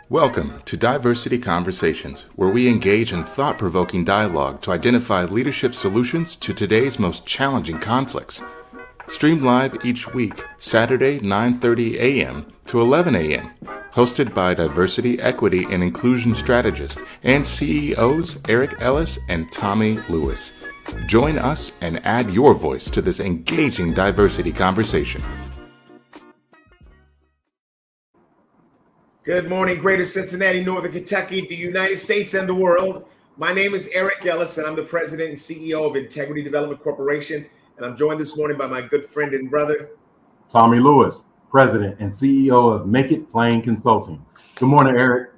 Welcome to Diversity Conversations, where we engage in thought-provoking dialogue to identify leadership solutions to today's most challenging conflicts. Stream live each week, Saturday 9:30 a.m. to 11 a.m. Hosted by Diversity, Equity, and Inclusion Strategist and CEOs Eric Ellis and Tommy Lewis. Join us and add your voice to this engaging diversity conversation. Good morning, Greater Cincinnati, Northern Kentucky, the United States, and the world. My name is Eric Ellis, and I'm the president and CEO of Integrity Development Corporation. And I'm joined this morning by my good friend and brother, Tommy Lewis, president and CEO of Make It Plain Consulting. Good morning, Eric.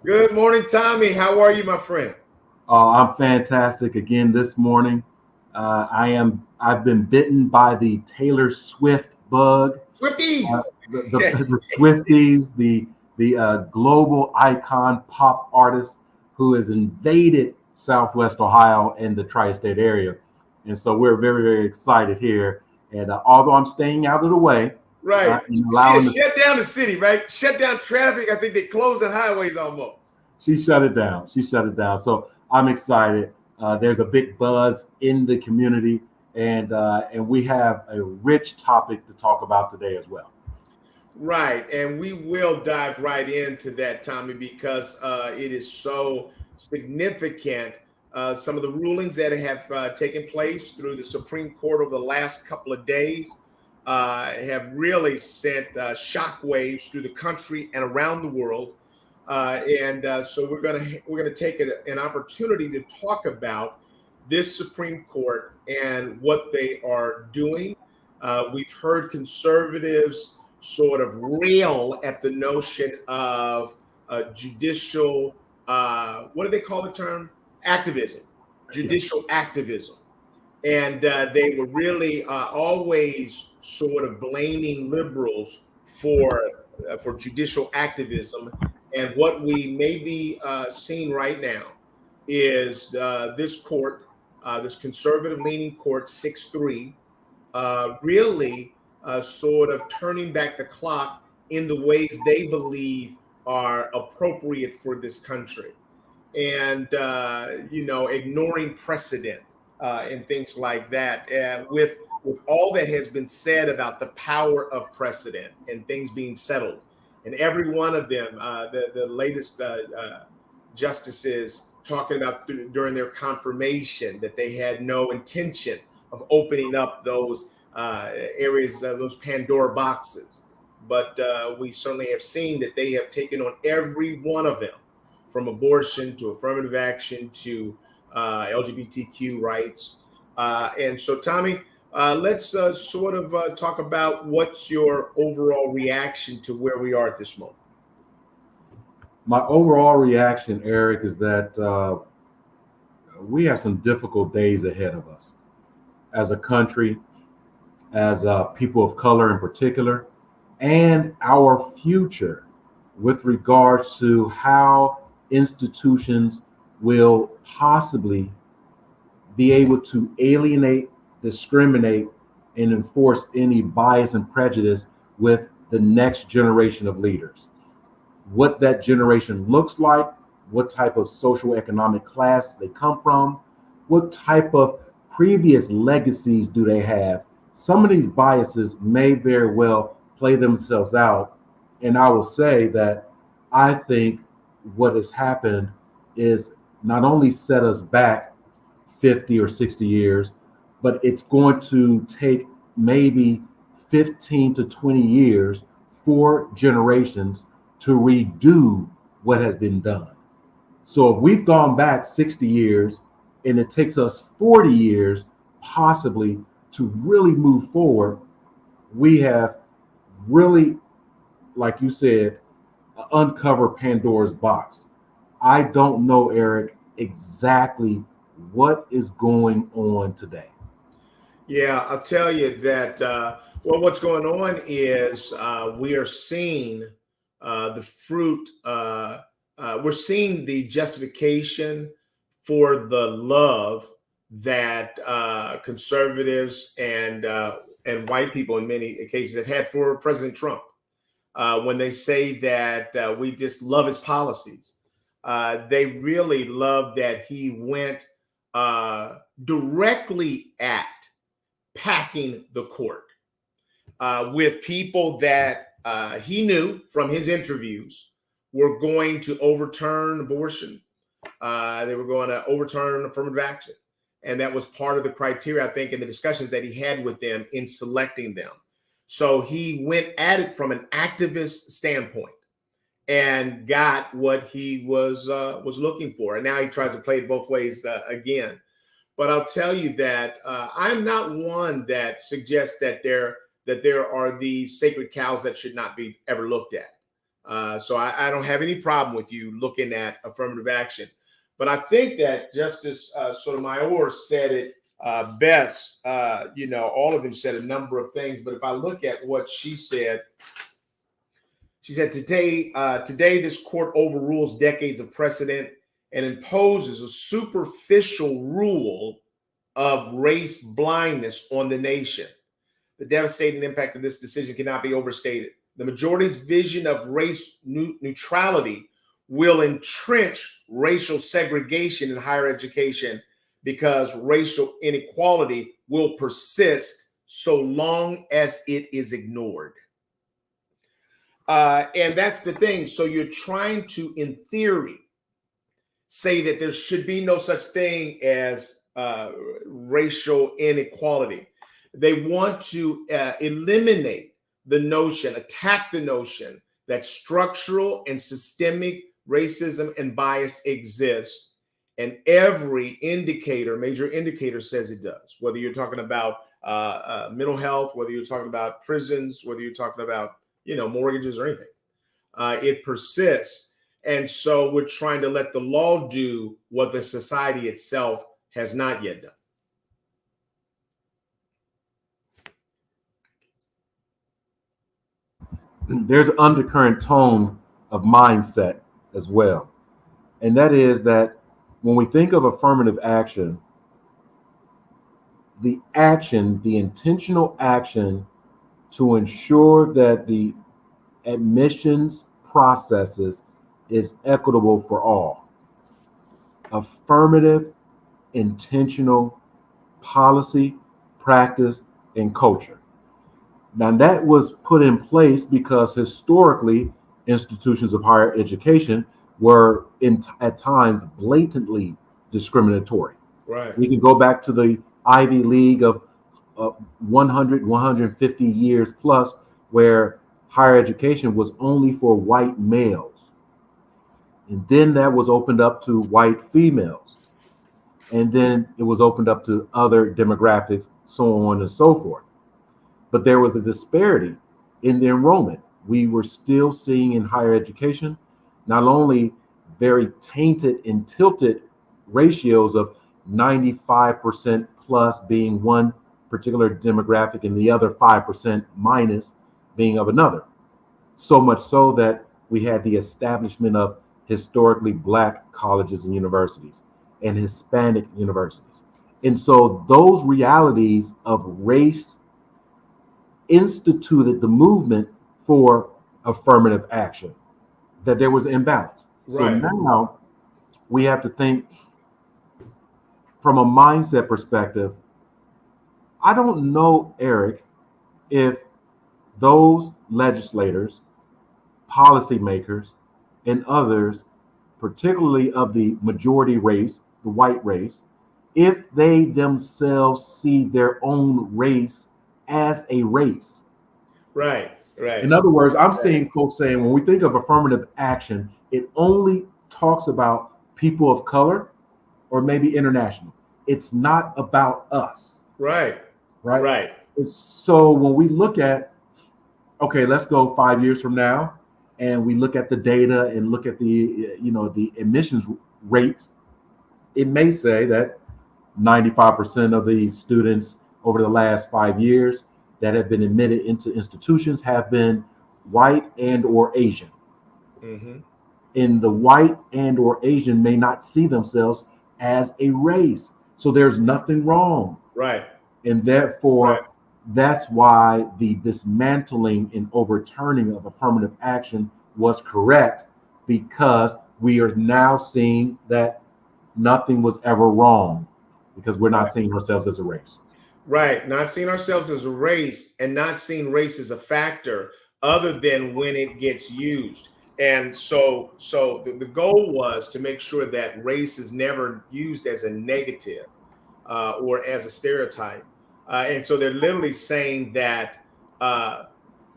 Good morning, Tommy. How are you, my friend? I'm fantastic again this morning. I've been bitten by the Taylor Swift bug. Swifties! The Swifties, the global icon pop artist who has invaded Southwest Ohio and the tri-state area. And so we're very, very excited here. And although I'm staying out of the way. Right. Shut down the city, right? Shut down traffic. I think they closed the highways almost. She shut it down. So I'm excited. There's a big buzz in the community, and we have a rich topic to talk about today as well. Right, and we will dive right into that, Tommy, because it is so significant. Some of the rulings that have taken place through the Supreme Court over the last couple of days have really sent shockwaves through the country and around the world. So we're gonna take an opportunity to talk about this Supreme Court and what they are doing. We've heard conservatives sort of rail at the notion of judicial, what do they call the term? Activism, judicial activism. And they were really always sort of blaming liberals for judicial activism. And what we may be seeing right now is this court, this conservative-leaning court, 6-3, really sort of turning back the clock in the ways they believe are appropriate for this country, and ignoring precedent and things like that. With all that has been said about the power of precedent and things being settled, and every one of them, the latest justices talking about during their confirmation that they had no intention of opening up those areas, those Pandora boxes. But we certainly have seen that they have taken on every one of them, from abortion to affirmative action to LGBTQ rights. And so, Tommy, let's sort of talk about what's your overall reaction to where we are at this moment. My overall reaction, Eric, is that we have some difficult days ahead of us as a country, as people of color in particular, and our future with regards to how institutions will possibly be able to alienate, discriminate, and enforce any bias and prejudice with the next generation of leaders. What that generation looks like, what type of social economic class they come from, what type of previous legacies do they have. Some of these biases may very well play themselves out. And I will say that I think what has happened is not only set us back 50 or 60 years, but it's going to take maybe 15 to 20 years, 4 generations to redo what has been done. So if we've gone back 60 years and it takes us 40 years possibly to really move forward, we have really, like you said, uncover Pandora's box. I don't know, Eric, exactly what is going on today. Yeah, I'll tell you that, what's going on is we are seeing the fruit, we're seeing the justification for the love that conservatives and white people in many cases have had for President Trump. when they say that we just love his policies. They really love that he went directly at packing the court with people that he knew from his interviews were going to overturn abortion. They were going to overturn affirmative action. And that was part of the criteria, I think, in the discussions that he had with them in selecting them. So he went at it from an activist standpoint and got what he was looking for. And now he tries to play it both ways again. But I'll tell you that I'm not one that suggests that there are these sacred cows that should not be ever looked at. So I don't have any problem with you looking at affirmative action. But I think that Justice Sotomayor said it best. All of them said a number of things. But if I look at what she said today this court overrules decades of precedent and imposes a superficial rule of race blindness on the nation. The devastating impact of this decision cannot be overstated. The majority's vision of race neutrality will entrench racial segregation in higher education because racial inequality will persist so long as it is ignored. And that's the thing. So you're trying to, in theory, say that there should be no such thing as racial inequality. They want to eliminate the notion, attack the notion that structural and systemic racism and bias exists. And every major indicator says it does, whether you're talking about mental health, whether you're talking about prisons, whether you're talking about, mortgages or anything. It persists. And so we're trying to let the law do what the society itself has not yet done. There's an undercurrent tone of mindset as well. And that is that when we think of affirmative action, the intentional action to ensure that the admissions processes is equitable for all. Affirmative, intentional policy, practice, and culture. Now that was put in place because historically institutions of higher education were at times blatantly discriminatory. Right. We can go back to the Ivy League of 100, 150 years plus, where higher education was only for white males. And then that was opened up to white females. And then it was opened up to other demographics, so on and so forth. But there was a disparity in the enrollment. We were still seeing in higher education, not only very tainted and tilted ratios of 95% plus being one particular demographic and the other 5% minus being of another. So much so that we had the establishment of historically Black colleges and universities and Hispanic universities. And so those realities of race instituted the movement for affirmative action, that there was an imbalance. Right. So now we have to think from a mindset perspective. I don't know, Eric, if those legislators, policymakers, and others, particularly of the majority race, the white race, if they themselves see their own race as a race. Right. In other words, I'm seeing folks saying when we think of affirmative action, it only talks about people of color or maybe international. It's not about us. Right. So when we look at, okay, let's go 5 years from now, and we look at the data and look at the admissions rates, it may say that 95% of the students over the last 5 years that have been admitted into institutions have been white and or Asian. Mm-hmm. And the white and or Asian may not see themselves as a race. So there's nothing wrong. Right. And therefore, That's why the dismantling and overturning of affirmative action was correct, because we are now seeing that nothing was ever wrong, because we're not seeing ourselves as a race. Right. Not seeing ourselves as a race, and not seeing race as a factor other than when it gets used. And so the goal was to make sure that race is never used as a negative or as a stereotype. And so they're literally saying that uh,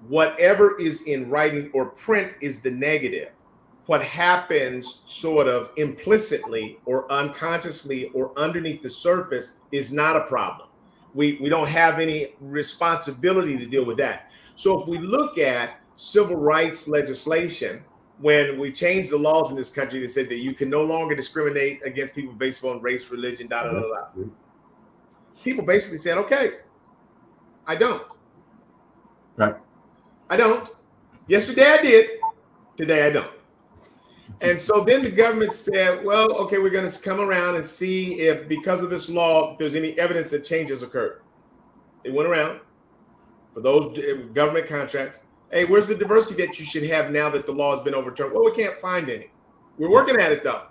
whatever is in writing or print is the negative. What happens sort of implicitly or unconsciously or underneath the surface is not a problem. We don't have any responsibility to deal with that. So if we look at civil rights legislation, when we changed the laws in this country, they said that you can no longer discriminate against people based on race, religion, da da da da. People basically said, okay, I don't. Right. I don't. Yesterday I did. Today I don't. And so then the government said, well, okay, we're going to come around and see if, because of this law, if there's any evidence that changes occurred. They went around for those government contracts. Hey, where's the diversity that you should have now that the law has been overturned? Well, we can't find any. We're working at it, though.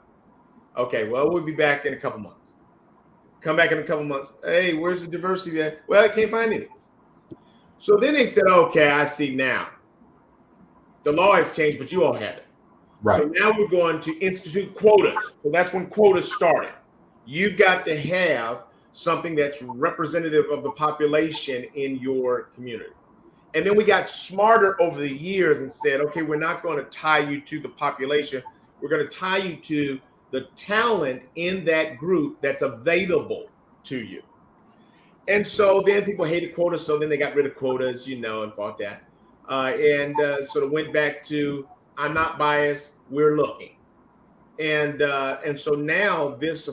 Okay, well, we'll be back in a couple months. Come back in a couple months. Hey, where's the diversity there? Well, I can't find any. So then they said, okay, I see now. The law has changed, but you all had it. Right. So now we're going to institute quotas. So that's when quotas started. You've got to have something that's representative of the population in your community. And then we got smarter over the years and said, okay, we're not going to tie you to the population. We're going to tie you to the talent in that group that's available to you. And so then people hated quotas. So then they got rid of quotas, and fought that. And sort of went back to, I'm not biased, we're looking. And so now this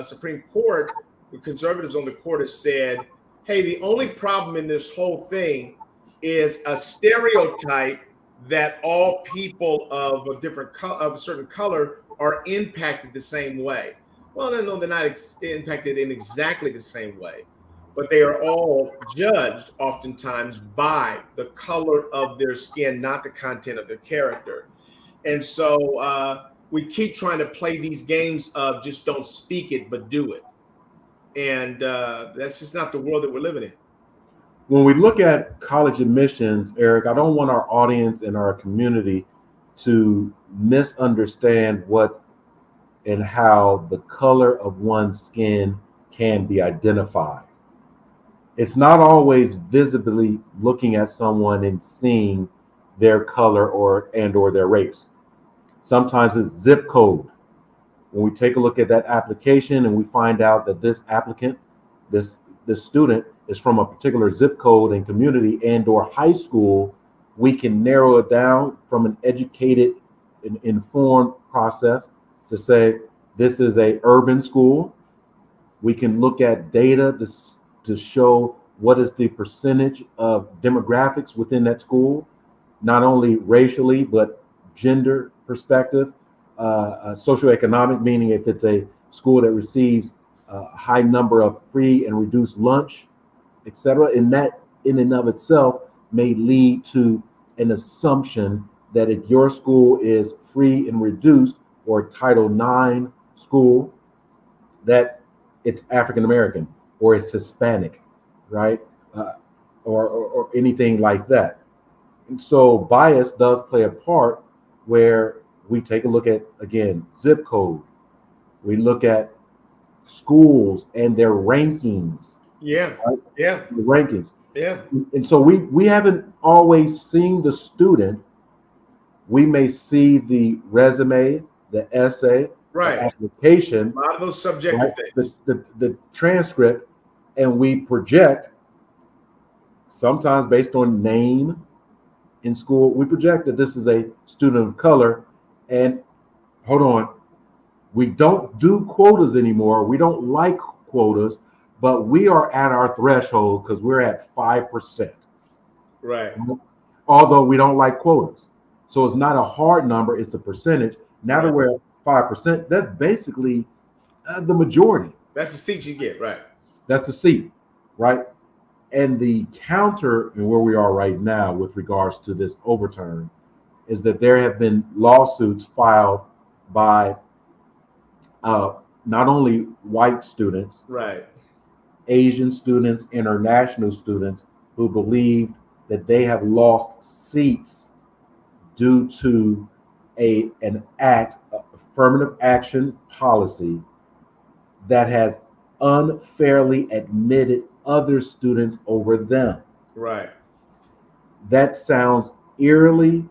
Supreme Court, the conservatives on the court have said, hey, the only problem in this whole thing is a stereotype that all people of a certain color are impacted the same way. Well, no, they're not impacted in exactly the same way, but they are all judged oftentimes by the color of their skin, not the content of their character. And so we keep trying to play these games of just don't speak it, but do it. And that's just not the world that we're living in. When we look at college admissions, Eric, I don't want our audience and our community to misunderstand what and how the color of one's skin can be identified. It's not always visibly looking at someone and seeing their color or their race. Sometimes it's zip code. When we take a look at that application and we find out that this applicant, this student is from a particular zip code and community and or high school, we can narrow it down from an educated and informed process to say this is a urban school. We can look at data to show what is the percentage of demographics within that school, not only racially, but gender perspective, socioeconomic, meaning if it's a school that receives a high number of free and reduced lunch, etc. And that in and of itself may lead to an assumption that if your school is free and reduced or Title IX school, that it's African American or it's Hispanic, right? Or anything like that. And so bias does play a part where we take a look at, again, zip code. We look at schools and their rankings. Yeah. Right? Yeah. The rankings. Yeah. And so we haven't always seen the student. We may see the resume, the essay, right, the application, a lot of those subjective things, the transcript, and we project, sometimes based on name in school, we project that this is a student of color. And hold on, we don't do quotas anymore. We don't like quotas, but we are at our threshold because we're at 5%. Right. Although we don't like quotas. So it's not a hard number, it's a percentage. Now that we're at 5%, that's basically the majority. That's the seat you get, right? That's the seat, right? And the counter and where we are right now with regards to this overturn is that there have been lawsuits filed by not only white students, Right. Asian students, international students who believe that they have lost seats due to an affirmative action policy that has unfairly admitted other students over them. Right. That sounds eerily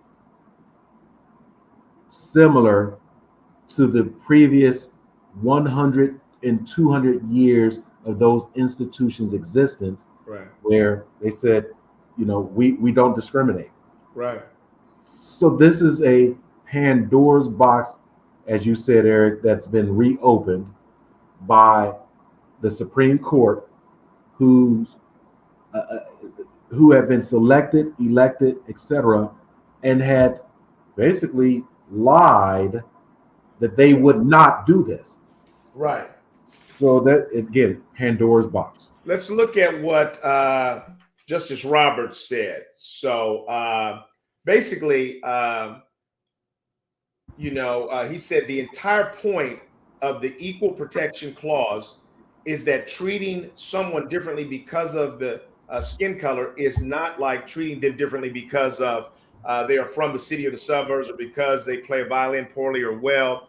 similar to the previous 100 and 200 years of those institutions' existence, Right. where they said, we don't discriminate. Right. So this is a Pandora's box, as you said, Eric, that's been reopened by the Supreme Court, who's who have been selected, elected, etc., and had basically lied that they would not do this. Right. So that, again, Pandora's box. Let's look at what Justice Roberts said. So basically, he said the entire point of the Equal Protection Clause is that treating someone differently because of the skin color is not like treating them differently because of they are from the city or the suburbs, or because they play a violin poorly or well.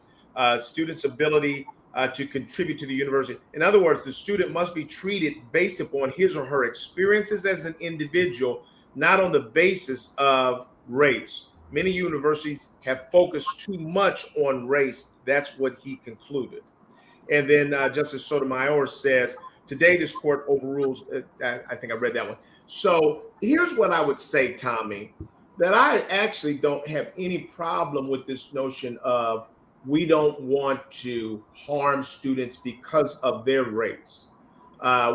Students' ability to contribute to the university. In other words, the student must be treated based upon his or her experiences as an individual, not on the basis of race. Many universities have focused too much on race. That's what he concluded. And then Justice Sotomayor says, today this court overrules, I think I read that one. So here's what I would say, Tommy, that I actually don't have any problem with this notion of we don't want to harm students because of their race.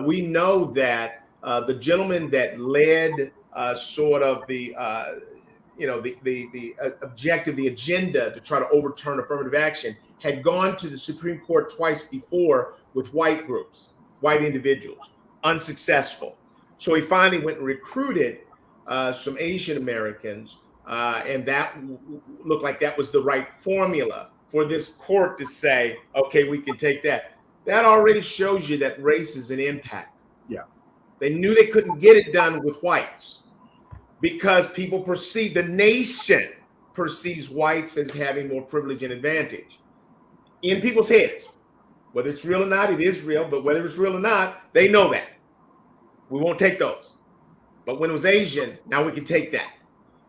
We know that the gentleman that led sort of the objective, the agenda to try to overturn affirmative action had gone to the Supreme Court twice before with white groups, white individuals, unsuccessful. So he finally went and recruited some Asian Americans, and that looked like that was the right formula for this court to say, okay, we can take that. That already shows you that race is an impact. Yeah. They knew they couldn't get it done with whites because people perceive, the nation perceives whites as having more privilege and advantage in people's heads. Whether it's real or not, it is real, but whether it's real or not, they know that. We won't take those. But when it was Asian, now we can take that,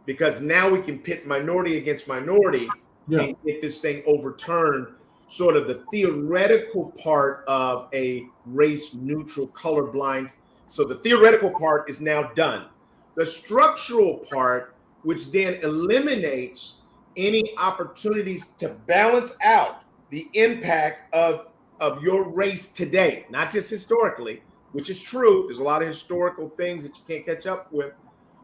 because now we can pit minority against minority and get this thing overturned, sort of the theoretical part of a race neutral colorblind. So the theoretical part is now done. The structural part, which then eliminates any opportunities to balance out the impact of your race today, not just historically, which is true. There's a lot of historical things that you can't catch up with,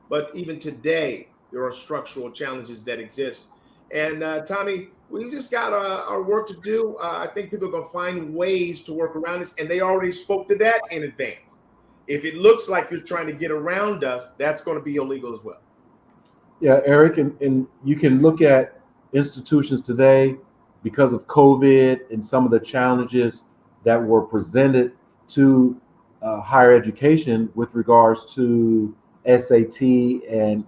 but even today, there are structural challenges that exist. And Tommy, we just got our work to do. I think people are going to find ways to work around this, and they already spoke to that in advance. If it looks like you're trying to get around us, that's going to be illegal as well. Yeah, Eric, and you can look at institutions today because of COVID and some of the challenges that were presented to higher education with regards to SAT and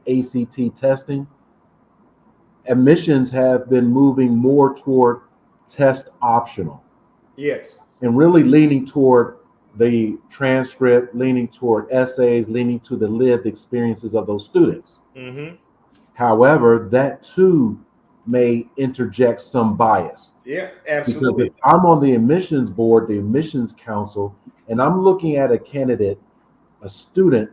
ACT testing. Admissions have been moving more toward test optional. Yes. And really leaning toward the transcript, leaning toward essays, leaning to the lived experiences of those students. Mm-hmm. However, that too may interject some bias. Yeah, absolutely. Because if I'm on the admissions board, the admissions council, and I'm looking at a candidate, a student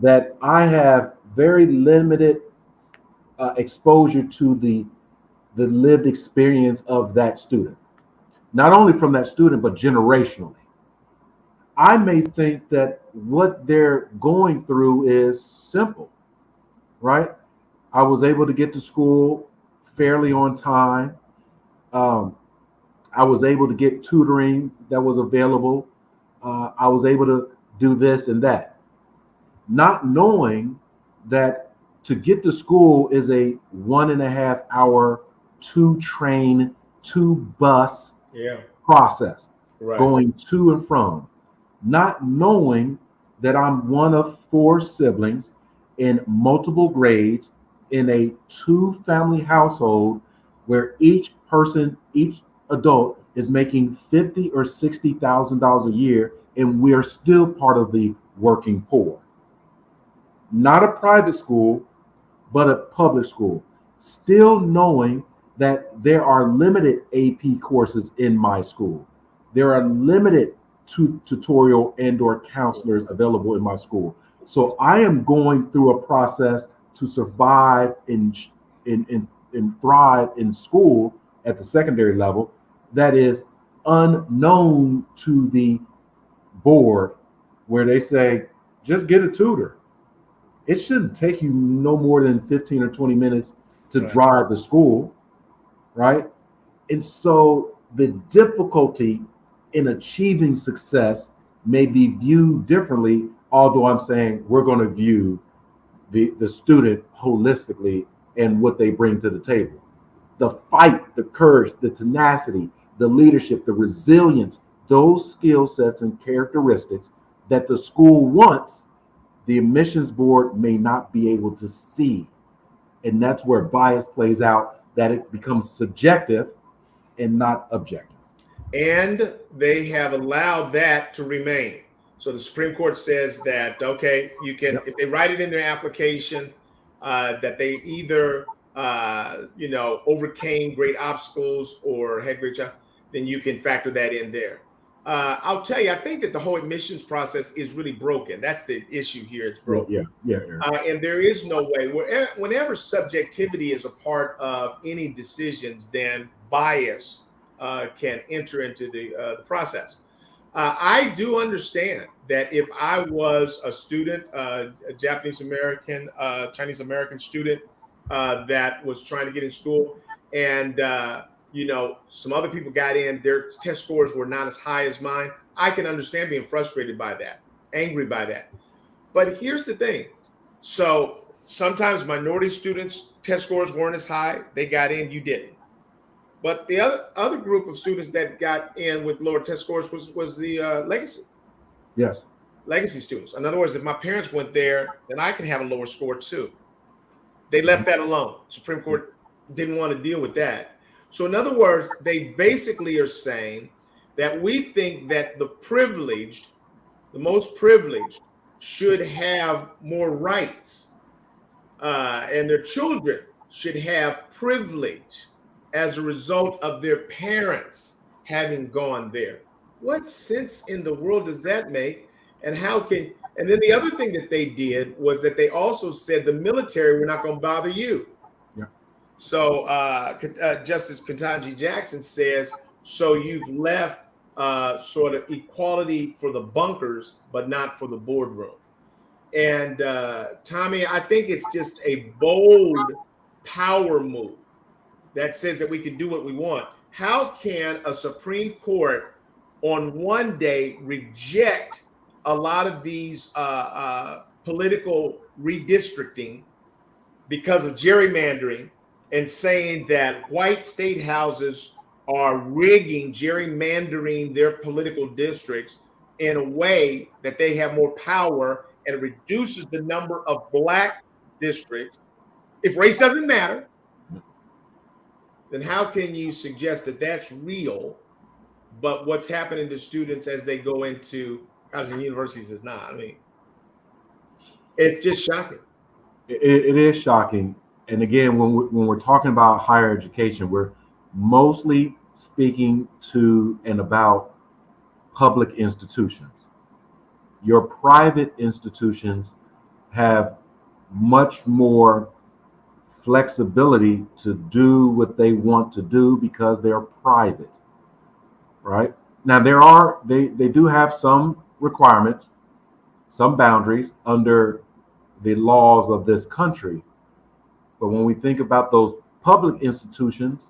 that I have very limited exposure to the lived experience of that student, not only from that student, but generationally, I may think that what they're going through is simple, right? I was able to get to school fairly on time. I was able to get tutoring that was available. I was able to do this and that. not knowing that to get to school is a 1.5 hour, 2 train, 2 bus process, Right. going to and from, not knowing that I'm one of 4 siblings in multiple grades in a 2 family household where each adult is making $50,000 or $60,000 a year, and we're still part of the working poor. Not a private school, but a public school. Still knowing that there are limited AP courses in my school. There are limited tutorial and/or counselors available in my school. So I am going through a process to survive and thrive in school at the secondary level that is unknown to the board, where they say, just get a tutor. It shouldn't take you no more than 15 or 20 minutes to Right. drive to school, right? And so the difficulty in achieving success may be viewed differently, although I'm saying we're going to view the student holistically and what they bring to the table. The fight, the courage, the tenacity, the leadership, the resilience, those skill sets and characteristics that the school wants, the admissions board may not be able to see. And that's where bias plays out, that it becomes subjective and not objective. And they have allowed that to remain. So the Supreme Court says that, okay, you can, Yep. if they write it in their application, that they either, overcame great obstacles or had great job, then you can factor that in there. I'll tell you, I think that the whole admissions process is really broken. That's the issue here. It's broken. Yeah, Aaron. And there is no way, whenever subjectivity is a part of any decisions, then bias can enter into the process. I do understand that if I was a student, a Japanese American, Chinese American student that was trying to get in school, and some other people got in, their test scores were not as high as mine, I can understand being frustrated by that, angry by that. But here's the thing. So sometimes minority students' test scores weren't as high. They got in, you didn't. But the other group of students that got in with lower test scores was the Yes. legacy students. In other words, if my parents went there, then I can have a lower score too. They left that alone. Supreme Court didn't want to deal with that. So in other words, they basically are saying that we think that the most privileged, should have more rights, and their children should have privilege as a result of their parents having gone there. What sense in the world does that make? And then the other thing that they did was that they also said the military, we're not going to bother you. Yeah. So Justice Ketanji Jackson says, so you've left sort of equality for the bunkers, but not for the boardroom. And Tommy, I think it's just a bold power move that says that we can do what we want. How can a Supreme Court on one day reject a lot of these political redistricting because of gerrymandering, and saying that white state houses are rigging, gerrymandering their political districts in a way that they have more power, and it reduces the number of black districts? If race doesn't matter, then how can you suggest that that's real, but what's happening to students as they go into colleges and universities is not? I mean, it's just shocking. It is shocking. And again, when we're talking about higher education, we're mostly speaking to and about public institutions. Your private institutions have much more flexibility to do what they want to do because they're private, right? Now they do have some requirements, some boundaries under the laws of this country. But when we think about those public institutions,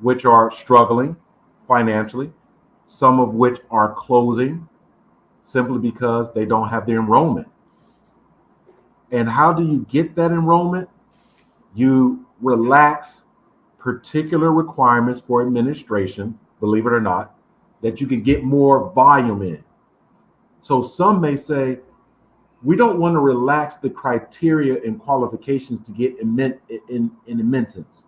which are struggling financially, some of which are closing simply because they don't have the enrollment. And how do you get that enrollment? You relax particular requirements for administration, believe it or not, that you can get more volume in. So some may say, we don't want to relax the criteria and qualifications to get in admittance,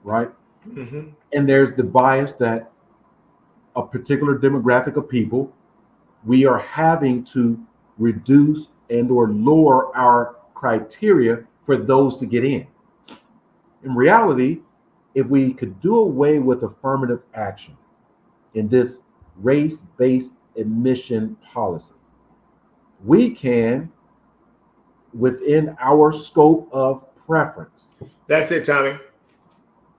right? Mhm. And there's the bias that a particular demographic of people, we are having to reduce and or lower our criteria for those to get in. In reality, if we could do away with affirmative action in this race-based admission policy, we can, within our scope of preference, That's it, Tommy.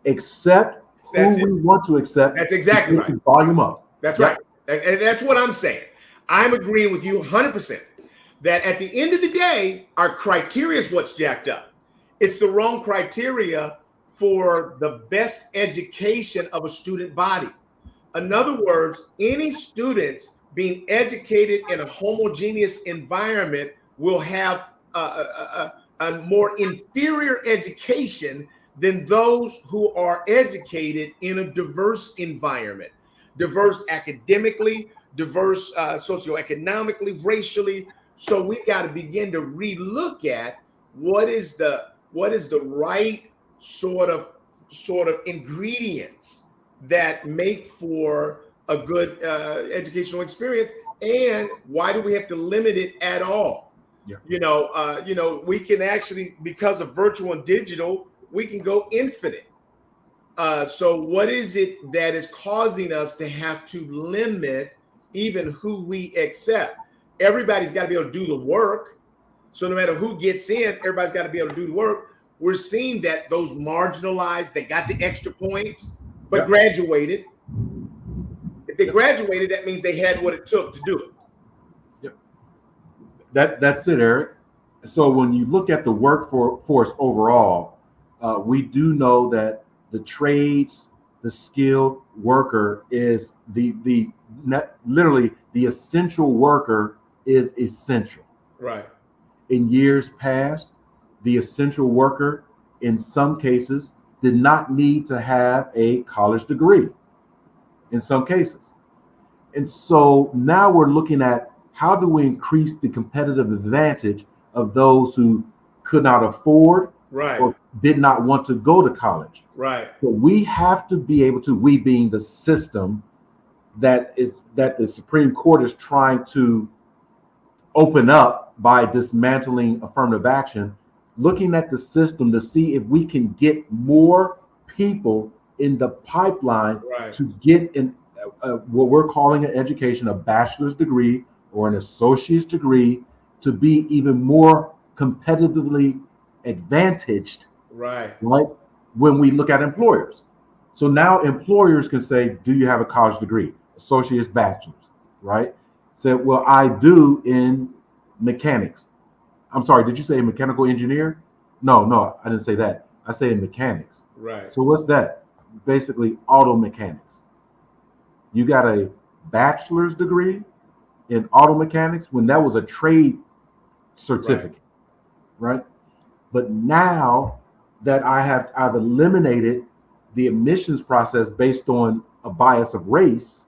accept who That's it. we want to accept That's to exactly get right. the volume up. That's Yep. right. And that's what I'm saying. I'm agreeing with you 100% that at the end of the day, our criteria is what's jacked up. It's the wrong criteria for the best education of a student body. In other words, any students being educated in a homogeneous environment will have a more inferior education than those who are educated in a diverse environment, diverse academically, diverse socioeconomically, racially. So we got to begin to relook at what is the right sort of ingredients that make for a good educational experience, and why do we have to limit it at all? Yeah. We can actually, because of virtual and digital, we can go infinite. So what is it that is causing us to have to limit even who we accept? Everybody's got to be able to do the work. So no matter who gets in, everybody's got to be able to do the work. We're seeing that those marginalized, they got the extra points, but Yep. graduated. If they graduated, that means they had what it took to do it. That's it, Eric. So when you look at the workforce overall, we do know that the trades, the skilled worker is literally the essential worker is essential. Right. In years past, the essential worker in some cases did not need to have a college degree in some cases. And so now we're looking at how do we increase the competitive advantage of those who could not afford Right. or did not want to go to college. Right. So we have to be able to, we being the system that the Supreme Court is trying to open up by dismantling affirmative action, looking at the system to see if we can get more people in the pipeline Right. to get what we're calling an education, a bachelor's degree or an associate's degree, to be even more competitively advantaged, Right. right? When we look at employers. So now employers can say, do you have a college degree? Associate's, bachelor's, right? Say, well, I do in mechanics. I'm sorry, did you say mechanical engineer? No, I didn't say that. I say in mechanics. Right. So what's that? Basically auto mechanics. You got a bachelor's degree in auto mechanics when that was a trade certificate, right? But now that I've eliminated the admissions process based on a bias of race,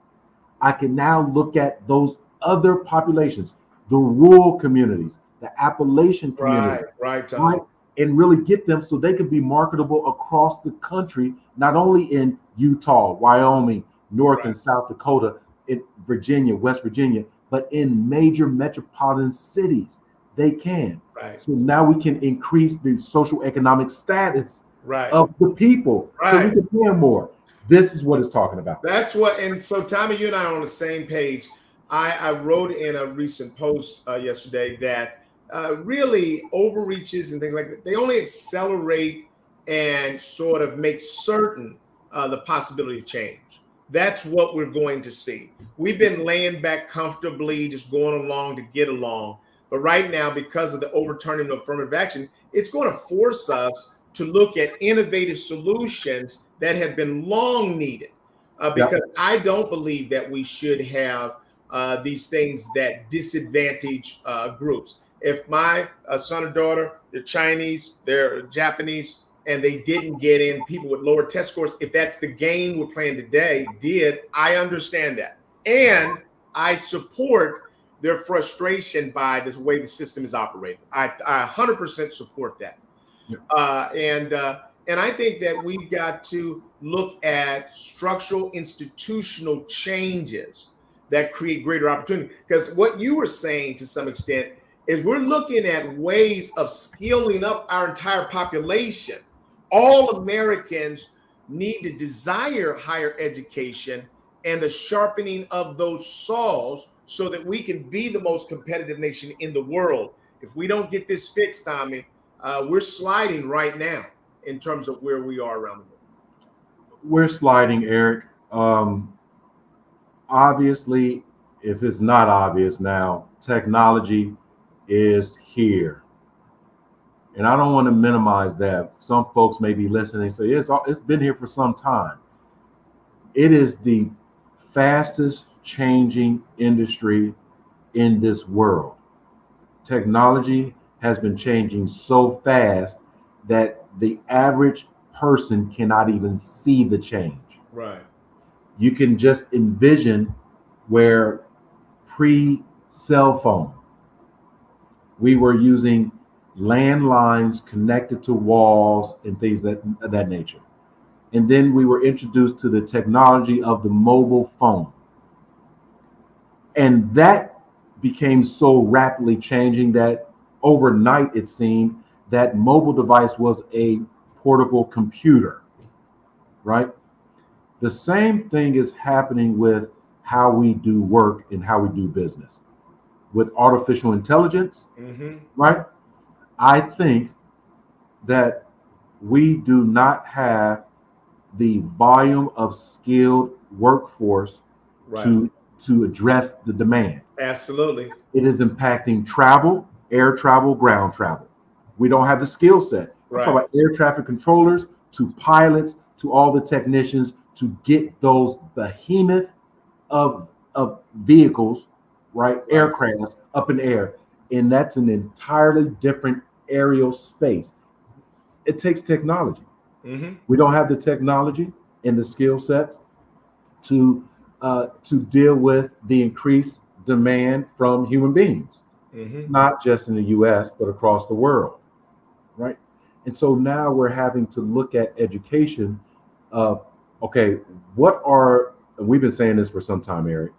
I can now look at those other populations, the rural communities, the Appalachian community, Right, Tom. right? And really get them so they can be marketable across the country, not only in Utah, Wyoming, North and South Dakota, in Virginia, West Virginia, but in major metropolitan cities. They can. Right. So now we can increase the social economic status Right. of the people so we Right. can pay them more. This is what it's talking about. That's what, and so Tommy, you and I are on the same page. I wrote in a recent post yesterday that really overreaches and things like that, they only accelerate and sort of make certain the possibility of change. That's what we're going to see. We've been laying back comfortably, just going along to get along. But right now, because of the overturning of affirmative action, it's going to force us to look at innovative solutions that have been long needed. Because I don't believe that we should have these things that disadvantage groups. if my son or daughter, they're Chinese, they're Japanese, and they didn't get in, people with lower test scores, if that's the game we're playing today, I understand that. And I support their frustration by this way the system is operating. I 100% support that. Yeah. And I think that we've got to look at structural institutional changes that create greater opportunity. Because what you were saying to some extent is we're looking at ways of skilling up our entire population. All Americans need to desire higher education and the sharpening of those saws so that we can be the most competitive nation in the world. If we don't get this fixed, Tommy, we're sliding right now in terms of where we are around the world. We're sliding, Eric. Obviously, if it's not obvious now, technology is here. And I don't want to minimize that. Some folks may be listening and say, it's been here for some time. It is the fastest changing industry in this world. Technology has been changing so fast that the average person cannot even see the change. Right. You can just envision where pre-cell phone, we were using landlines connected to walls and things of that nature. And then we were introduced to the technology of the mobile phone. And that became so rapidly changing that overnight it seemed that mobile device was a portable computer, right? The same thing is happening with how we do work and how we do business. With artificial intelligence, right? I think that we do not have the volume of skilled workforce to address the demand. Absolutely. It is impacting travel, air travel, ground travel. We don't have the skill set. I'm talking about air traffic controllers to pilots to all the technicians to get those behemoth of vehicles, right? Aircrafts up in the air. And that's an entirely different aerial space. It takes technology. We don't have the technology and the skill sets to deal with the increased demand from human beings, not just in the U.S., but across the world, right? And so now we're having to look at education of, okay, and we've been saying this for some time, Eric,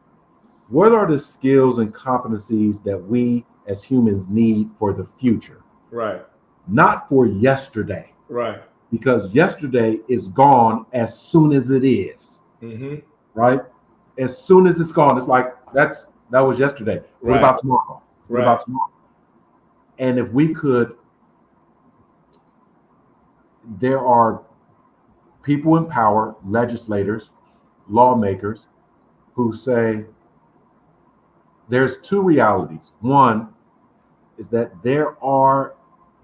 what are the skills and competencies that we as humans need for the future? Right. Not for yesterday. Right. Because yesterday is gone as soon as it is. Right? As soon as it's gone, it's like that was yesterday. What about tomorrow? What about tomorrow? And if we could, there are people in power, legislators, lawmakers, who say there's two realities. One is that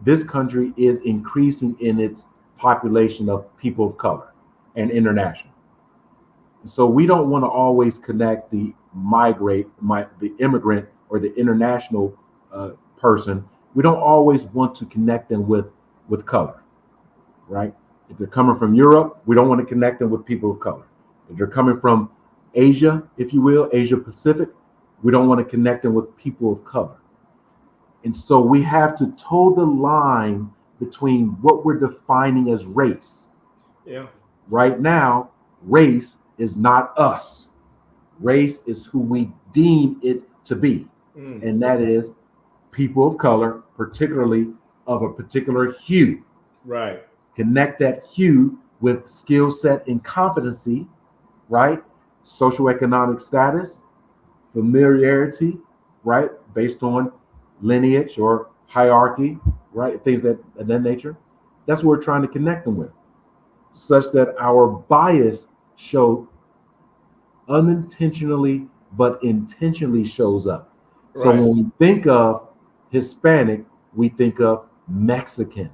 this country is increasing in its population of people of color and international. So we don't want to always connect the immigrant or the international person. We don't always want to connect them with color, right? If they're coming from Europe, we don't want to connect them with people of color. If they're coming from Asia, if you will, Asia Pacific, we don't want to connect them with people of color. And so we have to toe the line between what we're defining as race. Yeah. Right now, race is not us. Race is who we deem it to be. And that is people of color, particularly of a particular hue. Right. Connect that hue with skill set and competency, right? Socioeconomic status, familiarity, right? Based on lineage or hierarchy, right? Things of that nature. That's what we're trying to connect them with, such that our bias unintentionally but intentionally shows up. Right. So when we think of Hispanic, we think of Mexican,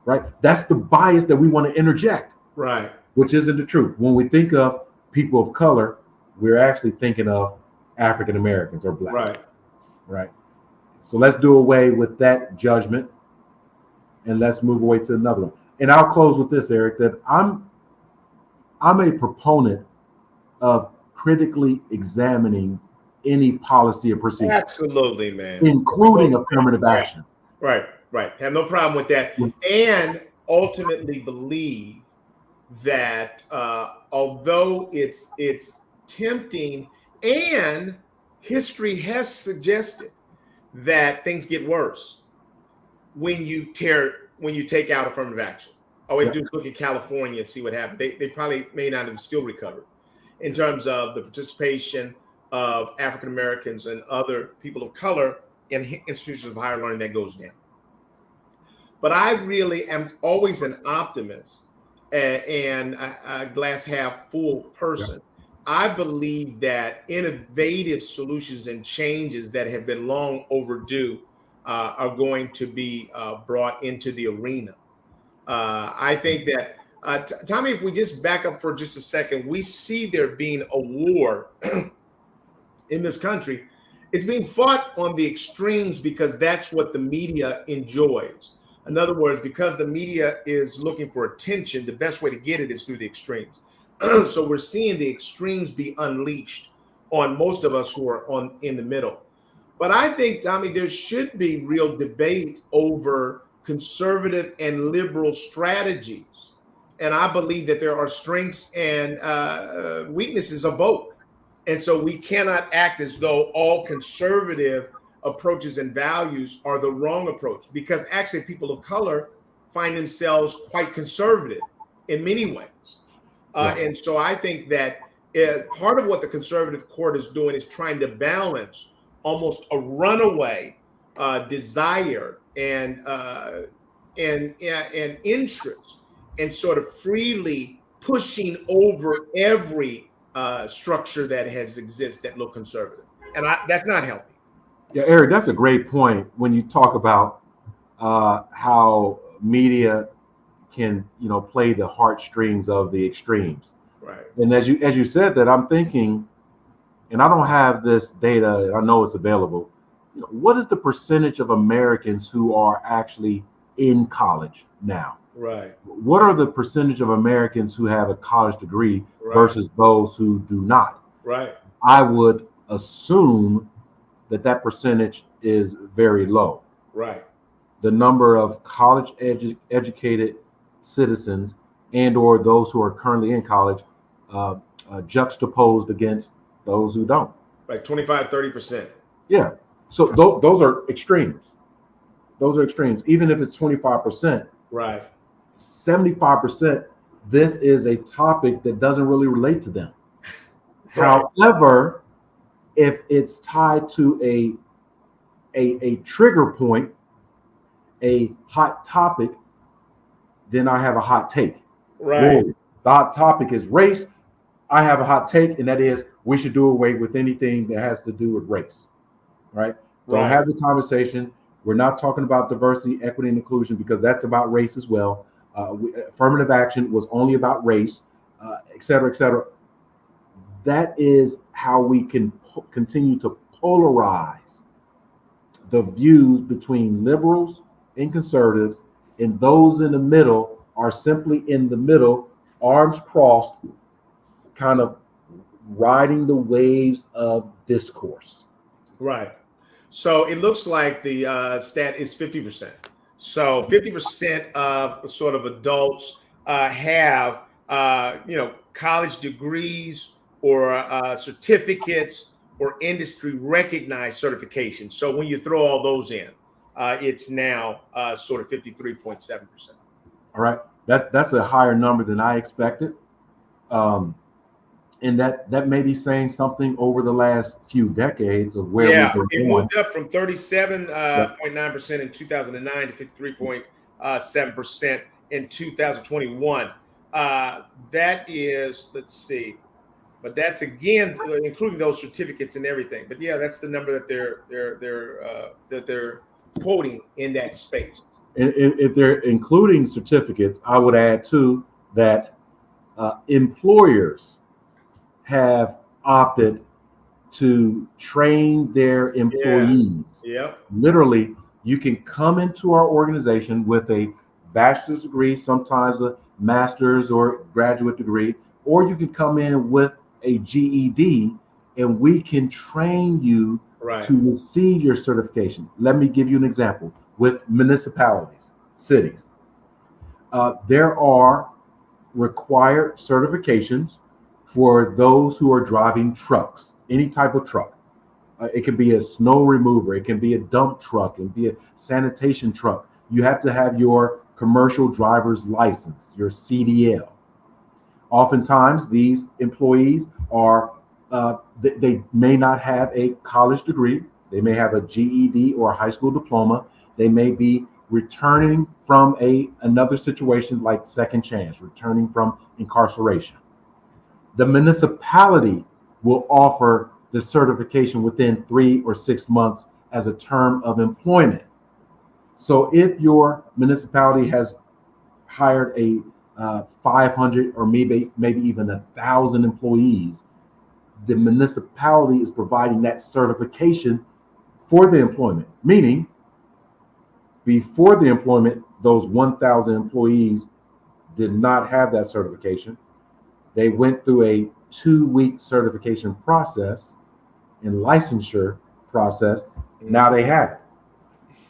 right? That's the bias that we want to interject, right? Which isn't the truth. When we think of people of color, we're actually thinking of African Americans or Black, right? Right. So let's do away with that judgment and let's move away to another one. And I'll close with this, Eric, that I'm a proponent of critically examining any policy or procedure. Absolutely, man. Including affirmative action. Right. Have no problem with that. And ultimately believe that although it's tempting, and history has suggested that things get worse when you take out affirmative action. All we have to do is look at California and see what happened. They probably may not have still recovered in terms of the participation of African Americans and other people of color in institutions of higher learning. That goes down. But I really am always an optimist and a glass half full person. Yeah. I believe that innovative solutions and changes that have been long overdue are going to be brought into the arena. I think that, Tommy, if we just back up for just a second, we see there being a war in this country. It's being fought on the extremes because that's what the media enjoys. In other words, because the media is looking for attention, the best way to get it is through the extremes. So we're seeing the extremes be unleashed on most of us who are in the middle. But I think, Tommy, there should be real debate over conservative and liberal strategies. And I believe that there are strengths and weaknesses of both. And so we cannot act as though all conservative approaches and values are the wrong approach, because actually people of color find themselves quite conservative in many ways. And so I think that part of what the conservative court is doing is trying to balance almost a runaway desire and interest, and sort of freely pushing over every structure that has existed that look conservative. And that's not healthy. Yeah, Eric, that's a great point when you talk about how media can, play the heartstrings of the extremes. Right. And as you said that, I'm thinking, and I don't have this data, I know it's available. What is the percentage of Americans who are actually in college now? Right. What are the percentage of Americans who have a college degree versus those who do not? Right. I would assume that percentage is very low. Right. The number of college educated citizens and or those who are currently in college juxtaposed against those who don't. Like 25-30%. Yeah. So those are extremes. Those are extremes. Even if it's 25%. Right. 75%, this is a topic that doesn't really relate to them. Right. However, if it's tied to a trigger point, a hot topic, then I have a hot take. Right. Whoa, the hot topic is race. I have a hot take, and that is we should do away with anything that has to do with race. Right? Don't have the conversation. We're not talking about diversity, equity, and inclusion because that's about race as well. Affirmative action was only about race, et cetera, et cetera. That is how we can continue to polarize the views between liberals and conservatives, and those in the middle are simply in the middle, arms crossed, kind of riding the waves of discourse. Right. So it looks like the stat is 50%. So 50% of sort of adults have, college degrees or certificates or industry recognized certifications. So when you throw all those in, it's now sort of 53.7%. All right. That's a higher number than I expected. And that may be saying something over the last few decades of where we've been moved up from 37.9% in 2009 to 53.7% in 2021. That is, let's see, but that's again including those certificates and everything. But yeah, that's the number that they're quoting in that space. And if they're including certificates, I would add too that employers have opted to train their Yeah. employees. Yep. Literally, you can come into our organization with a bachelor's degree, sometimes a master's or graduate degree, or you can come in with a GED, and we can train you Right. to receive your certification. Let me give you an example with municipalities, cities. There are required certifications for those who are driving trucks, any type of truck. It can be a snow remover, it can be a dump truck, it can be a sanitation truck. You have to have your commercial driver's license, your CDL. Oftentimes, these employees are they may not have a college degree. They may have a GED or a high school diploma. They may be returning from another situation like second chance, returning from incarceration. The municipality will offer the certification within 3 or 6 months as a term of employment. So if your municipality has hired a 500 or maybe even 1,000 employees, the municipality is providing that certification for the employment. Meaning, before the employment, those 1,000 employees did not have that certification. They went through a 2-week certification process and licensure process. Now they have it.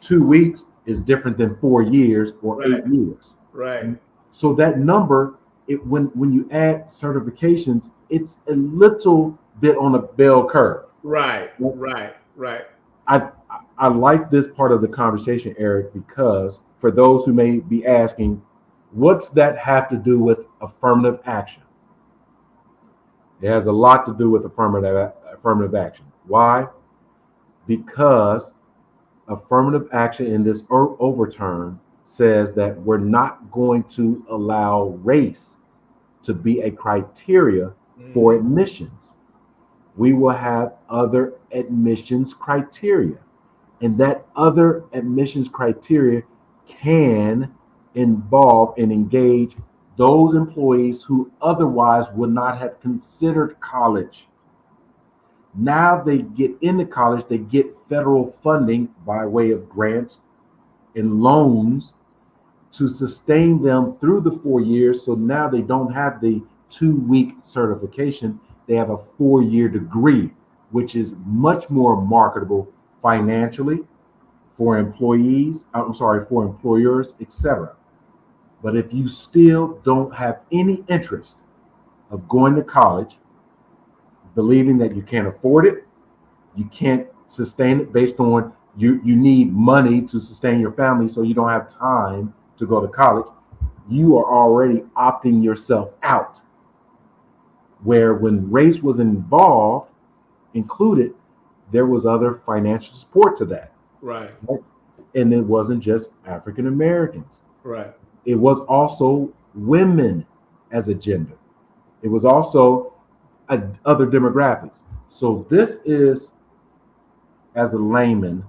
2 weeks is different than 4 years or Right. 8 years. Right. So that number, when you add certifications, it's a little bit on a bell curve. Right. Right. Right. I I like this part of the conversation, Eric, because for those who may be asking, what's that have to do with affirmative action? It has a lot to do with affirmative action. Why? Because affirmative action in this overturn says that we're not going to allow race to be a criteria for admissions. We will have other admissions criteria, and that other admissions criteria can involve and engage those employees who otherwise would not have considered college. Now they get into college, they get federal funding by way of grants and loans to sustain them through the 4 years. So now they don't have the 2-week certification, they have a 4-year degree, which is much more marketable financially for employees, for employers, etc. But if you still don't have any interest of going to college, believing that you can't afford it, you can't sustain it based on you need money to sustain your family, so you don't have time to go to college, you are already opting yourself out. Where when race was included, there was other financial support to that. Right. And it wasn't just African Americans. Right. It was also women as a gender. It was also other demographics. So this is, as a layman,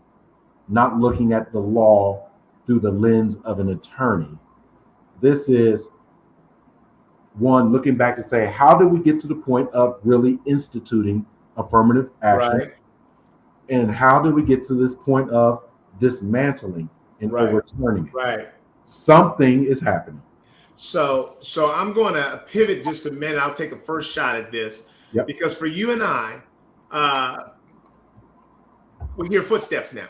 not looking at the law through the lens of an attorney. This is one looking back to say, how did we get to the point of really instituting affirmative action? Right. And how did we get to this point of dismantling and Right. overturning it? Right. Something is happening. So I'm going to pivot just a minute. I'll take a first shot at this. Yep. Because for you and I, we hear footsteps now.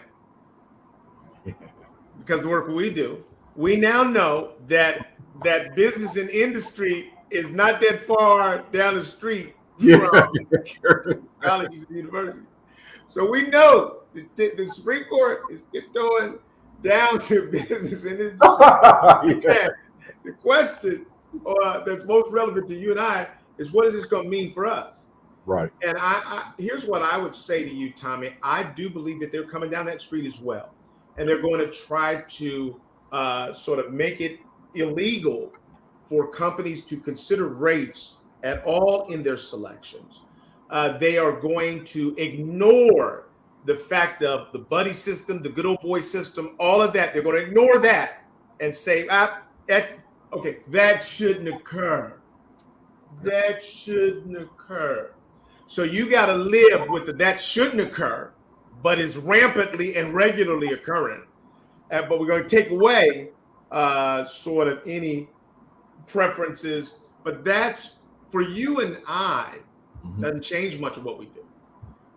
Because the work we do, we now know that business and industry is not that far down the street from colleges and universities. So we know the Supreme Court is tiptoeing down to business and industry. Yeah. The question that's most relevant to you and I is, what is this going to mean for us? Right. And I here's what I would say to you, Tommy. I do believe that they're coming down that street as well. And they're going to try to sort of make it illegal for companies to consider race at all in their selections. They are going to ignore the fact of the buddy system, the good old boy system, all of that. They're going to ignore that and say, okay, that shouldn't occur. That shouldn't occur. So you got to live with that shouldn't occur, but is rampantly and regularly occurring. But we're going to take away sort of any preferences. But that's for you and I, doesn't change much of what we do,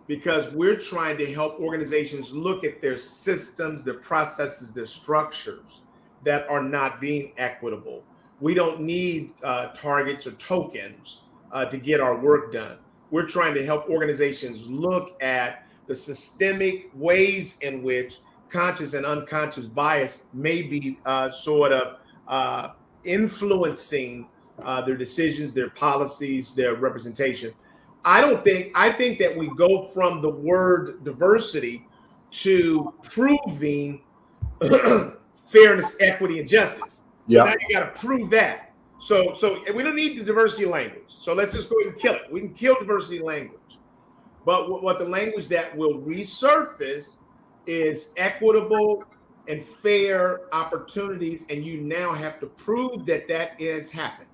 because we're trying to help organizations look at their systems, their processes, their structures that are not being equitable. We don't need targets or tokens to get our work done. We're trying to help organizations look at the systemic ways in which conscious and unconscious bias may be sort of influencing their decisions, their policies, their representation. I think that we go from the word diversity to proving fairness, equity, and justice. So now you got to prove that. So we don't need the diversity language. So let's just go ahead and kill it. We can kill diversity language. But what the language that will resurface is equitable and fair opportunities, and you now have to prove that that is happening.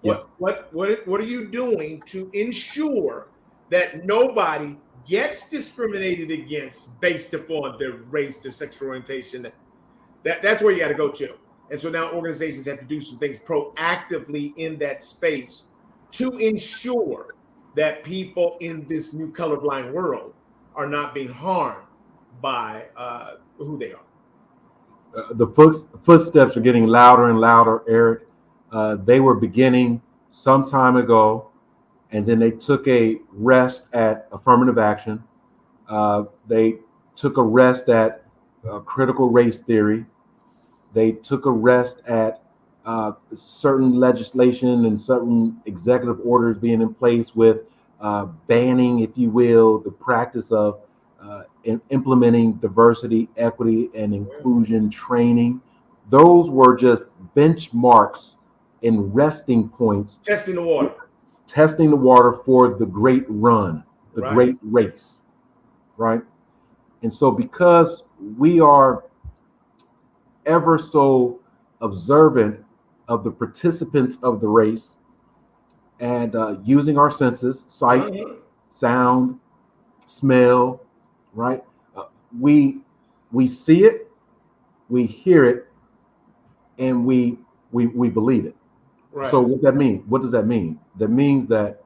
What are you doing to ensure that nobody gets discriminated against based upon their race, their sexual orientation? That's where you got to go to. And so now organizations have to do some things proactively in that space to ensure that people in this new colorblind world are not being harmed by who they are. The footsteps are getting louder and louder, Eric. They were beginning some time ago, and then they took a rest at affirmative action. They took a rest at critical race theory. They took a rest at certain legislation and certain executive orders being in place with banning, if you will, the practice of implementing diversity, equity, and inclusion training. Those were just benchmarks and resting points. Testing the water For the great run, the great race, right? And so because we are ever so observant of the participants of the race and using our senses, sight, sound, smell, right? We see it, we hear it, and we believe it. Right. So what does that mean? That means that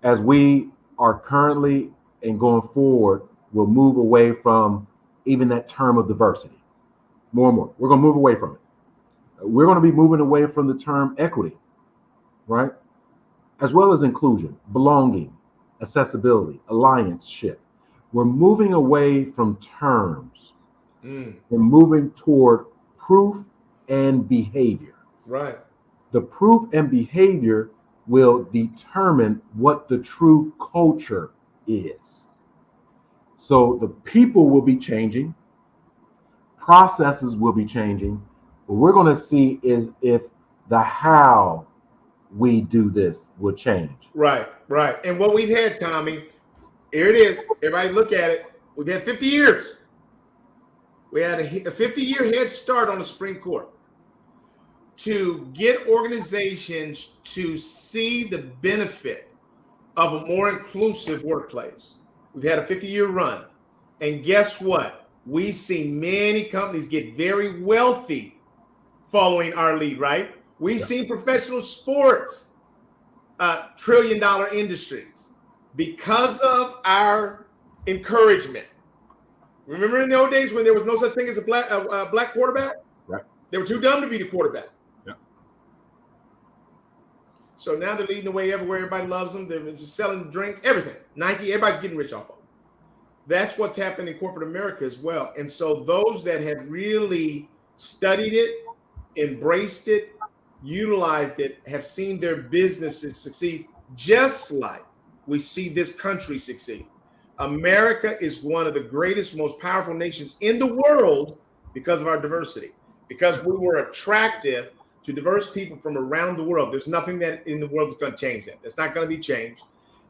as we are currently and going forward, we'll move away from even that term of diversity. More and more, we're going to move away from it. We're going to be moving away from the term equity, right? As well as inclusion, belonging, accessibility, alliance-ship. We're moving away from terms. We're moving toward proof and behavior. Right. The proof and behavior will determine what the true culture is. So the people will be changing, processes will be changing. What we're going to see is if the how we do this will change. Right. And what we've had, Tommy, here it is. Everybody look at it. We've had 50 years. We had a 50-year head start on the Supreme Court to get organizations to see the benefit of a more inclusive workplace. We've had a 50-year run. And guess what? We've seen many companies get very wealthy following our lead, right? We've seen professional sports, trillion-dollar industries because of our encouragement. Remember in the old days when there was no such thing as a black quarterback? Right. They were too dumb to be the quarterback. Yeah. So now they're leading the way everywhere. Everybody loves them. They're just selling drinks, everything. Nike, everybody's getting rich off of them. That's what's happened in corporate America as well. And so those that have really studied it, embraced it, utilized it, have seen their businesses succeed, just like we see this country succeed. America is one of the greatest, most powerful nations in the world because of our diversity, because we were attractive to diverse people from around the world. There's nothing that in the world that's going to change that. It's not going to be changed.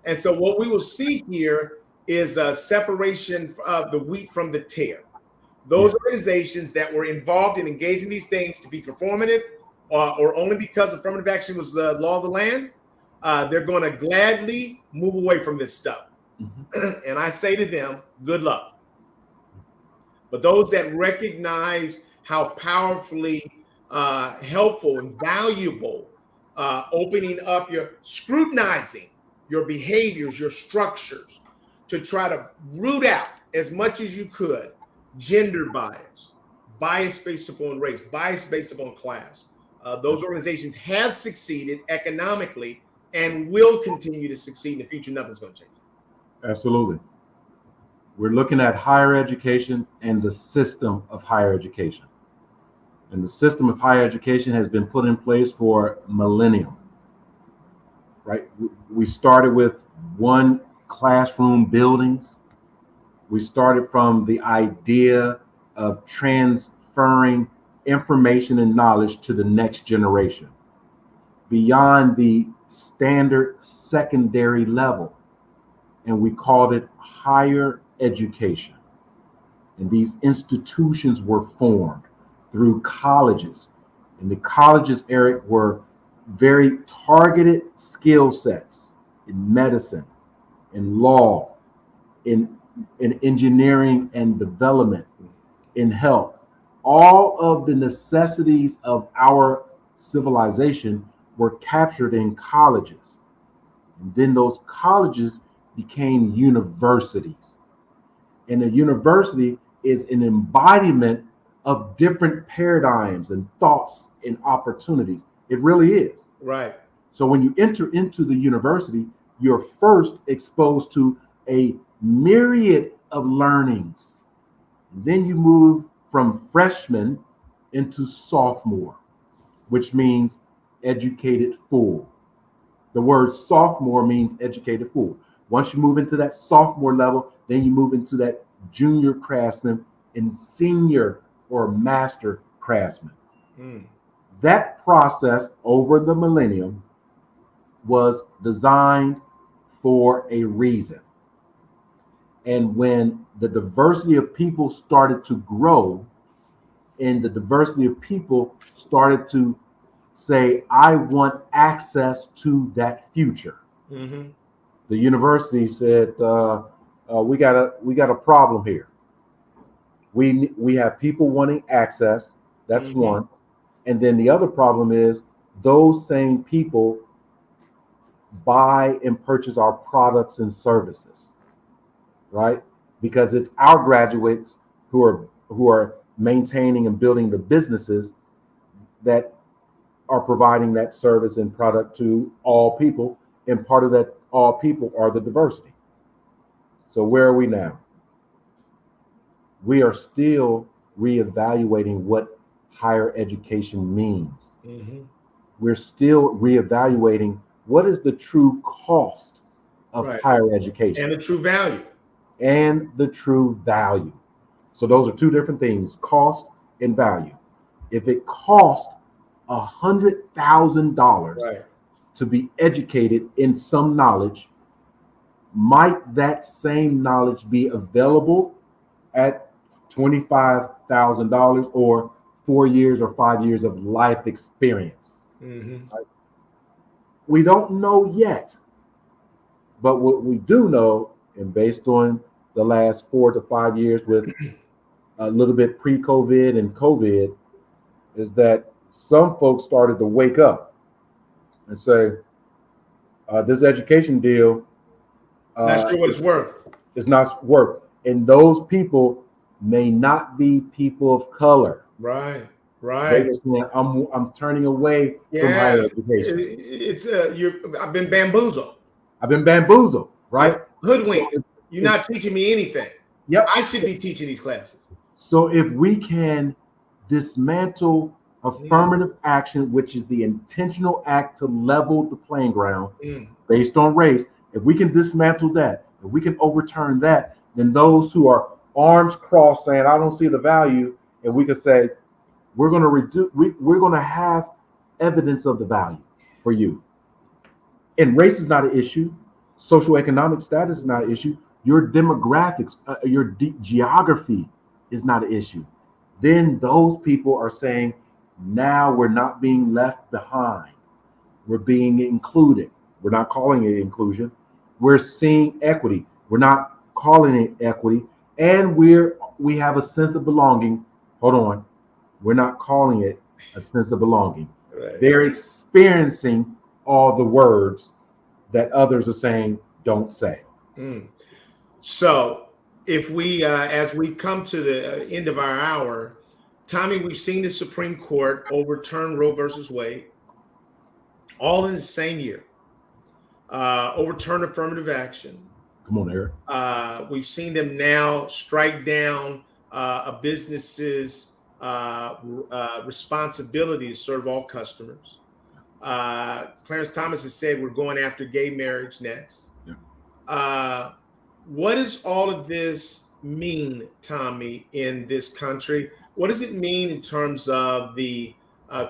And so what we will see here is a separation of the wheat from the tare. Those organizations that were involved in engaging these things to be performative or only because affirmative action was the law of the land they're going to gladly move away from this stuff. Mhm. And I say to them, good luck. But those that recognize how powerfully helpful and valuable opening up scrutinizing your behaviors, your structures, to try to root out as much as you could gender bias, bias based upon race, bias based upon class. Those organizations have succeeded economically and will continue to succeed in the future. Nothing's going to change. Absolutely. We're looking at higher education and the system of higher education. And the system of higher education has been put in place for millennium, right? We started with one classroom buildings. We started from the idea of transferring information and knowledge to the next generation beyond the standard secondary level. And we called it higher education. And these institutions were formed through colleges. And the colleges, Eric, were very targeted skill sets in medicine, in law, in engineering and development, in health. All of the necessities of our civilization were captured in colleges. And then those colleges became universities. And a university is an embodiment of different paradigms and thoughts and opportunities. It really is. Right. So when you enter into the university, you're first exposed to a myriad of learnings. Then you move from freshman into sophomore, which means educated fool. The word sophomore means educated fool. Once you move into that sophomore level, then you move into that junior craftsman and senior or master craftsman. That process over the millennium was designed for a reason. And when the diversity of people started to grow, and the diversity of people started to say, I want access to that future. Mm-hmm. The university said, we got a problem here. We have people wanting access. That's Mm-hmm. one. And then the other problem is those same people buy and purchase our products and services, right? Because it's our graduates who are maintaining and building the businesses that are providing that service and product to all people. And part of that all people are the diversity. So where are we now? We are still reevaluating what higher education means. Mm-hmm. We're still reevaluating what is the true cost of Right. higher education And the true value. and the true value. So those are two different things, cost and value. If it costs $100,000 Right. to be educated in some knowledge, might that same knowledge be available at $25,000 or 4 years or 5 years of life experience? Mm-hmm. We don't know yet. But what we do know, and based on the last 4 to 5 years with a little bit pre-COVID and COVID, is that some folks started to wake up and say, this education deal Not sure what it's worth. is not worth. And those people may not be people of color. Right. They Right. just saying, I'm turning away from higher education. I've been bamboozled. I've been bamboozled, right? Hoodwinked. So You're not teaching me anything. Yep. I should be teaching these classes. So if we can dismantle affirmative action, which is the intentional act to level the playing ground based on race, if we can dismantle that, if we can overturn that, then those who are arms crossed saying, I don't see the value, and we can say, we're going to reduce, we're going to have evidence of the value for you. And race is not an issue. Socioeconomic status is not an issue. Your demographics, your geography is not an issue. Then those people are saying, now we're not being left behind. We're being included. We're not calling it inclusion. We're seeing equity. We're not calling it equity. And we have a sense of belonging. Hold on. We're not calling it a sense of belonging. Right. They're experiencing all the words that others are saying don't say. Mm. So if we, as we come to the end of our hour, Tommy, we've seen the Supreme Court overturn Roe versus Wade, all in the same year. Overturn affirmative action. Come on, Eric. We've seen them now strike down a business's responsibility to serve all customers. Clarence Thomas has said we're going after gay marriage next. Yeah. What does all of this mean, Tommy, in this country? What does it mean in terms of the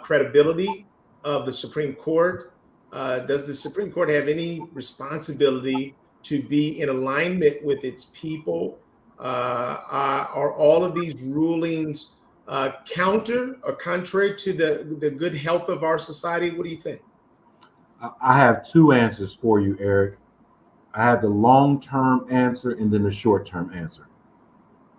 credibility of the Supreme Court? Does the Supreme Court have any responsibility to be in alignment with its people? Are all of these rulings counter or contrary to the good health of our society? What do you think? I have two answers for you, Eric. I have the long-term answer and then the short-term answer.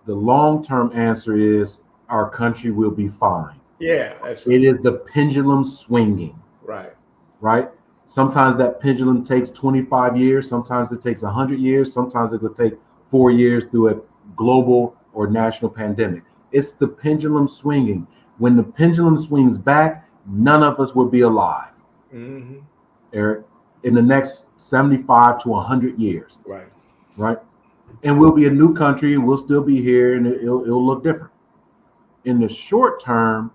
The long-term answer is our country will be fine. Yeah, that's right. It is the pendulum swinging. Right. Right? Sometimes that pendulum takes 25 years. Sometimes it takes 100 years. Sometimes it will take 4 years through a global or national pandemic. It's the pendulum swinging. When the pendulum swings back, none of us will be alive, Mm-hmm. Eric, in the next 75 to 100 years. Right. Right? And we'll be a new country. We'll still be here, and it'll look different. In the short term,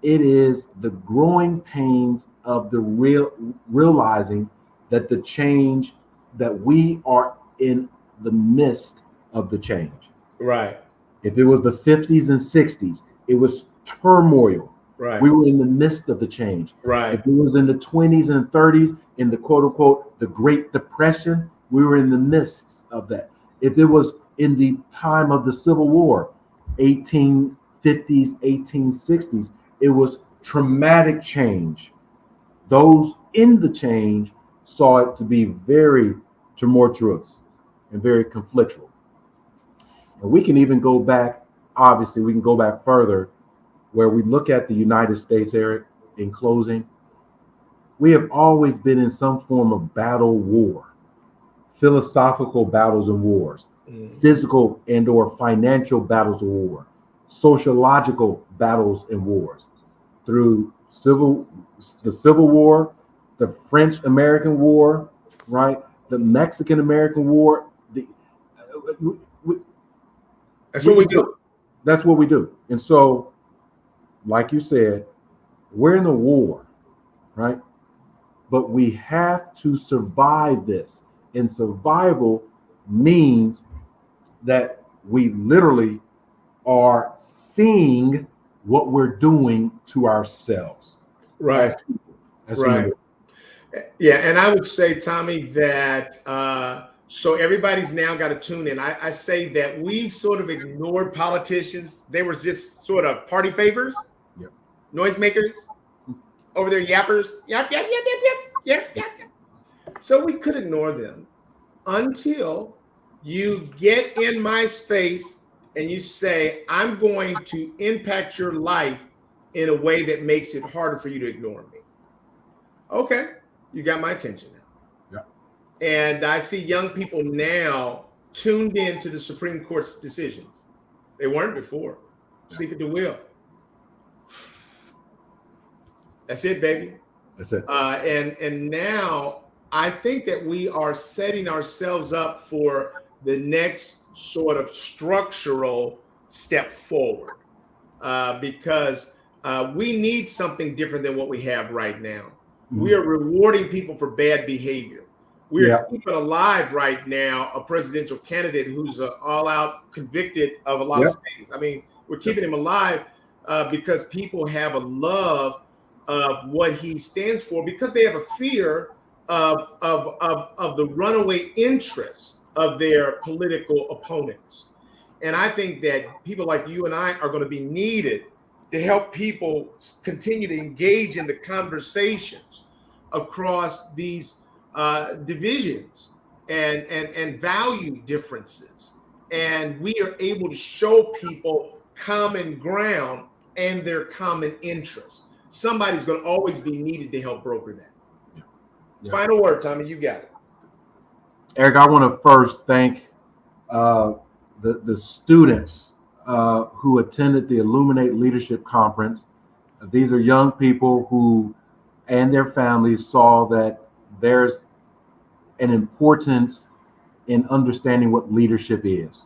it is the growing pains of the realizing that the change, that we are in the midst of the change. Right. If it was the 50s and 60s, it was turmoil. Right. We were in the midst of the change. Right. If it was in the 20s and 30s, in the quote unquote, the Great Depression, we were in the midst of that. If it was in the time of the Civil War, 1850s, 1860s, it was traumatic change. Those in the change saw it to be very tumultuous and very conflictual. And we can even go back, obviously, we can go back further where we look at the United States, Eric, in closing. We have always been in some form of battle war, philosophical battles and wars, physical and or financial battles of war, sociological battles and wars. Through the Civil War, the French-American War, right? The Mexican-American War. That's what we do. That's what we do. And so, like you said, we're in a war, right? But we have to survive this. And survival means that we literally are seeing what we're doing to ourselves. Right. That's right. Yeah. And I would say, Tommy, that so everybody's now got to tune in. I say that we've sort of ignored politicians. They were just sort of party favors, Yep. noisemakers, over there yappers. Yap, yap, yap, yap, yap, yap, yap, yap. So we could ignore them until you get in my space and you say, I'm going to impact your life in a way that makes it harder for you to ignore me. Okay, you got my attention now. Yeah. And I see young people now tuned into the Supreme Court's decisions. They weren't before. Yeah. Sleep at the wheel. That's it, baby. That's it. And now I think that we are setting ourselves up for the next sort of structural step forward because we need something different than what we have right now. Mm-hmm. We are rewarding people for bad behavior. We're keeping alive right now a presidential candidate who's all out convicted of a lot of things. I mean, we're keeping him alive because people have a love of what he stands for because they have a fear of the runaway interests of their political opponents. And I think that people like you and I are going to be needed to help people continue to engage in the conversations across these divisions and value differences. And we are able to show people common ground and their common interests. Somebody's going to always be needed to help broker that. Yeah. Final word, Tommy, you got it. Eric, I want to first thank the students who attended the Illuminate Leadership Conference. These are young people who and their families saw that there's an importance in understanding what leadership is.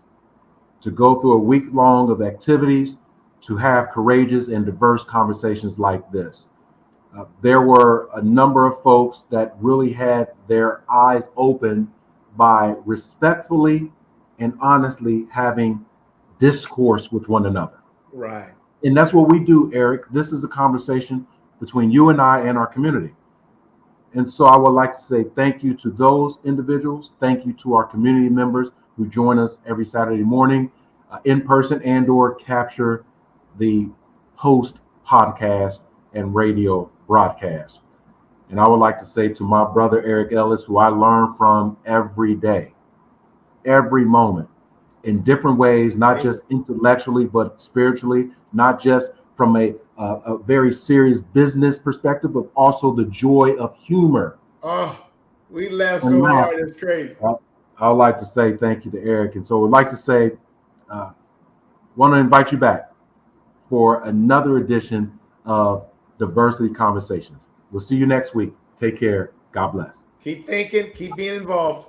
To go through a week long of activities, to have courageous and diverse conversations like this. There were a number of folks that really had their eyes open by respectfully and honestly having discourse with one another. Right. And that's what we do, Eric. This is a conversation between you and I and our community. And so I would like to say thank you to those individuals. Thank you to our community members who join us every Saturday morning in person and or capture the post podcast and radio broadcast. And I would like to say to my brother, Eric Ellis, who I learn from every day, every moment, in different ways, not just intellectually, but spiritually, not just from a very serious business perspective, but also the joy of humor. Oh, we laugh so hard, it's crazy. I would like to say thank you to Eric. And so I'd like to say, want to invite you back for another edition of Diversity Conversations. We'll see you next week. Take care. God bless. Keep thinking, keep being involved.